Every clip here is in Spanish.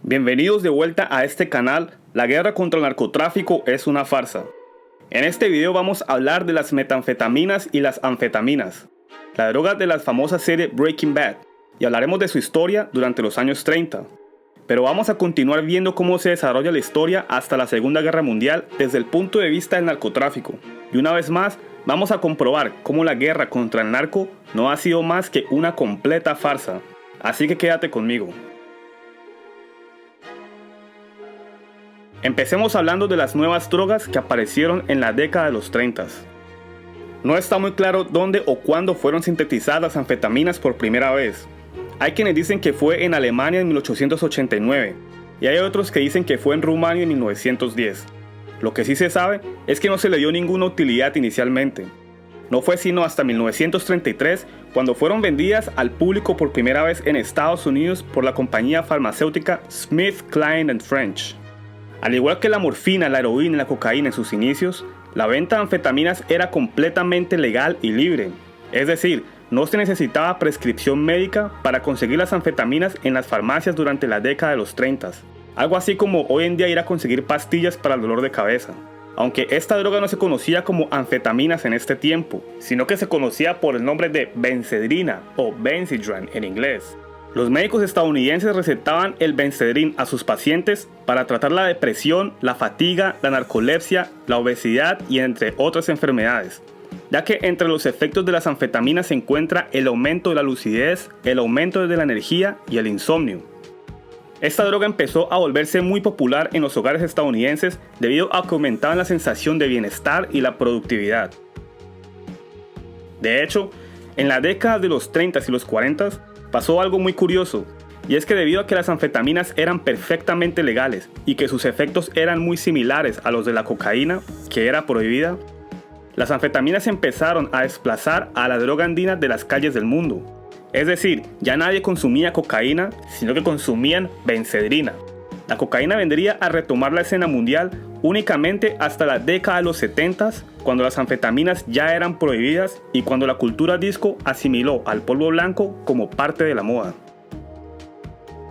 Bienvenidos de vuelta a este canal. La guerra contra el narcotráfico es una farsa. En este video vamos a hablar de las metanfetaminas y las anfetaminas, la droga de la famosa serie Breaking Bad, y hablaremos de su historia durante los años 30. Pero vamos a continuar viendo cómo se desarrolla la historia hasta la Segunda Guerra Mundial desde el punto de vista del narcotráfico. Y una vez más, vamos a comprobar cómo la guerra contra el narco no ha sido más que una completa farsa. Así que quédate conmigo. Empecemos hablando de las nuevas drogas que aparecieron en la década de los 30. No está muy claro dónde o cuándo fueron sintetizadas las anfetaminas por primera vez. Hay quienes dicen que fue en Alemania en 1889 y hay otros que dicen que fue en Rumania en 1910. Lo que sí se sabe es que no se le dio ninguna utilidad inicialmente. No fue sino hasta 1933 cuando fueron vendidas al público por primera vez en Estados Unidos por la compañía farmacéutica SmithKline & French. Al igual que la morfina, la heroína y la cocaína en sus inicios, la venta de anfetaminas era completamente legal y libre. Es decir, no se necesitaba prescripción médica para conseguir las anfetaminas en las farmacias durante la década de los 30. Algo así como hoy en día ir a conseguir pastillas para el dolor de cabeza. Aunque esta droga no se conocía como anfetaminas en este tiempo, sino que se conocía por el nombre de benzedrina o Benzedrine en inglés. Los médicos estadounidenses recetaban el Benzedrine a sus pacientes para tratar la depresión, la fatiga, la narcolepsia, la obesidad y entre otras enfermedades, ya que entre los efectos de las anfetaminas se encuentra el aumento de la lucidez, el aumento de la energía y el insomnio. Esta droga empezó a volverse muy popular en los hogares estadounidenses debido a que aumentaban la sensación de bienestar y la productividad. De hecho, en la década de los 30 y los 40 pasó algo muy curioso, y es que debido a que las anfetaminas eran perfectamente legales y que sus efectos eran muy similares a los de la cocaína, que era prohibida, las anfetaminas empezaron a desplazar a la droga andina de las calles del mundo. Es decir, ya nadie consumía cocaína, sino que consumían benzedrina. La cocaína vendría a retomar la escena mundial únicamente hasta la década de los 70, cuando las anfetaminas ya eran prohibidas y cuando la cultura disco asimiló al polvo blanco como parte de la moda.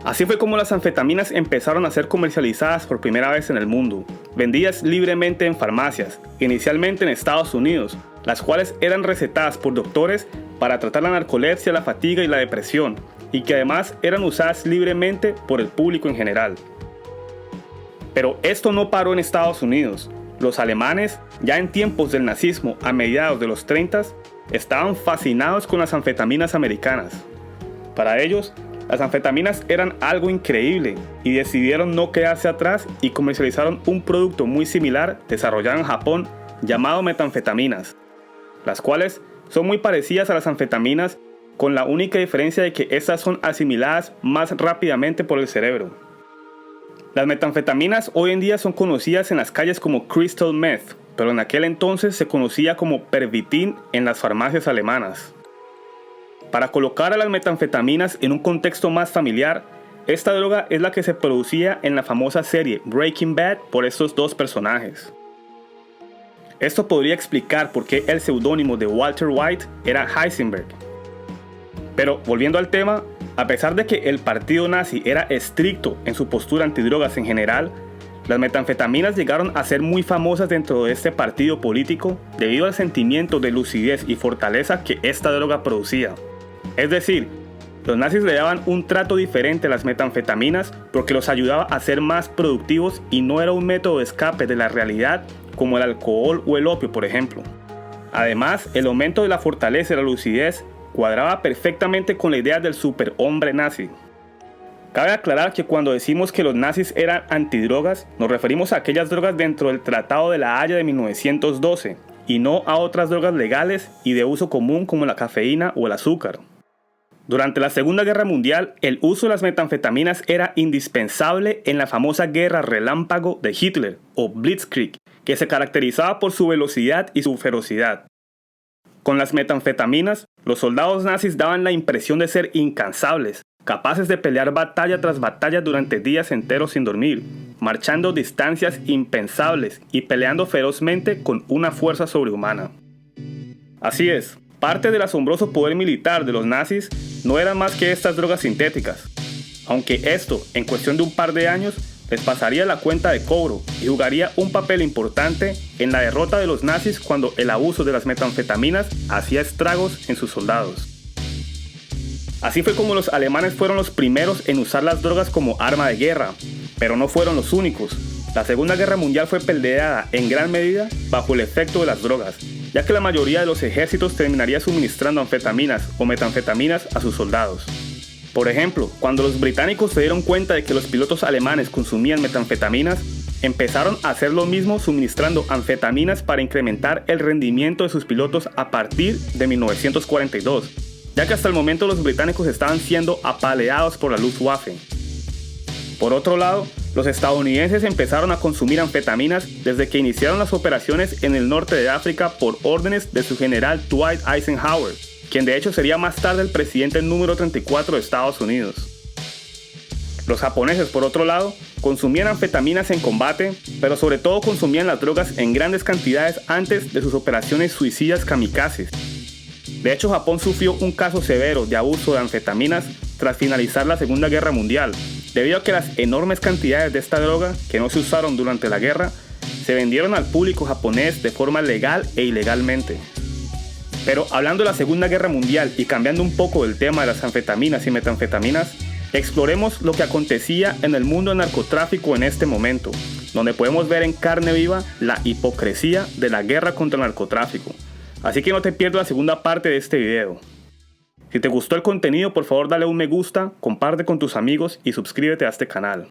Así fue como las anfetaminas empezaron a ser comercializadas por primera vez en el mundo, vendidas libremente en farmacias, inicialmente en Estados Unidos, las cuales eran recetadas por doctores para tratar la narcolepsia, la fatiga y la depresión, y que además eran usadas libremente por el público en general. Pero esto no paró en Estados Unidos. Los alemanes, ya en tiempos del nazismo a mediados de los 30, estaban fascinados con las anfetaminas americanas. Para ellos, las anfetaminas eran algo increíble y decidieron no quedarse atrás y comercializaron un producto muy similar desarrollado en Japón llamado metanfetaminas, las cuales son muy parecidas a las anfetaminas con la única diferencia de que estas son asimiladas más rápidamente por el cerebro. Las metanfetaminas hoy en día son conocidas en las calles como crystal meth, pero en aquel entonces se conocía como Pervitin en las farmacias alemanas. Para colocar a las metanfetaminas en un contexto más familiar, esta droga es la que se producía en la famosa serie Breaking Bad por estos dos personajes. Esto podría explicar por qué el seudónimo de Walter White era Heisenberg. Pero volviendo al tema, a pesar de que el partido nazi era estricto en su postura antidrogas en general, las metanfetaminas llegaron a ser muy famosas dentro de este partido político debido al sentimiento de lucidez y fortaleza que esta droga producía. Es decir, los nazis le daban un trato diferente a las metanfetaminas porque los ayudaba a ser más productivos y no era un método de escape de la realidad como el alcohol o el opio, por ejemplo. Además, el aumento de la fortaleza y la lucidez cuadraba perfectamente con la idea del superhombre nazi. Cabe aclarar que cuando decimos que los nazis eran antidrogas, nos referimos a aquellas drogas dentro del Tratado de la Haya de 1912, y no a otras drogas legales y de uso común como la cafeína o el azúcar. Durante la Segunda Guerra Mundial, el uso de las metanfetaminas era indispensable en la famosa guerra relámpago de Hitler, o Blitzkrieg, que se caracterizaba por su velocidad y su ferocidad. Con las metanfetaminas, los soldados nazis daban la impresión de ser incansables, capaces de pelear batalla tras batalla durante días enteros sin dormir, marchando distancias impensables y peleando ferozmente con una fuerza sobrehumana. Así es, parte del asombroso poder militar de los nazis no eran más que estas drogas sintéticas. aunque esto, en cuestión de un par de años, les pasaría la cuenta de cobro y jugaría un papel importante en la derrota de los nazis cuando el abuso de las metanfetaminas hacía estragos en sus soldados. Así fue como los alemanes fueron los primeros en usar las drogas como arma de guerra, pero no fueron los únicos. La Segunda Guerra Mundial fue peleada en gran medida bajo el efecto de las drogas, ya que la mayoría de los ejércitos terminaría suministrando anfetaminas o metanfetaminas a sus soldados. Por ejemplo, cuando los británicos se dieron cuenta de que los pilotos alemanes consumían metanfetaminas, empezaron a hacer lo mismo suministrando anfetaminas para incrementar el rendimiento de sus pilotos a partir de 1942, ya que hasta el momento los británicos estaban siendo apaleados por la Luftwaffe. Por otro lado, los estadounidenses empezaron a consumir anfetaminas desde que iniciaron las operaciones en el norte de África por órdenes de su general Dwight Eisenhower, quien de hecho sería más tarde el presidente número 34 de Estados Unidos. Los japoneses, por otro lado, consumían anfetaminas en combate, pero sobre todo consumían las drogas en grandes cantidades antes de sus operaciones suicidas kamikazes. De hecho, Japón sufrió un caso severo de abuso de anfetaminas tras finalizar la Segunda Guerra Mundial, debido a que las enormes cantidades de esta droga, que no se usaron durante la guerra, se vendieron al público japonés de forma legal e ilegalmente. Pero hablando de la Segunda Guerra Mundial y cambiando un poco el tema de las anfetaminas y metanfetaminas, exploremos lo que acontecía en el mundo del narcotráfico en este momento, donde podemos ver en carne viva la hipocresía de la guerra contra el narcotráfico. Así que no te pierdas la segunda parte de este video. Si te gustó el contenido, por favor dale un me gusta, comparte con tus amigos y suscríbete a este canal.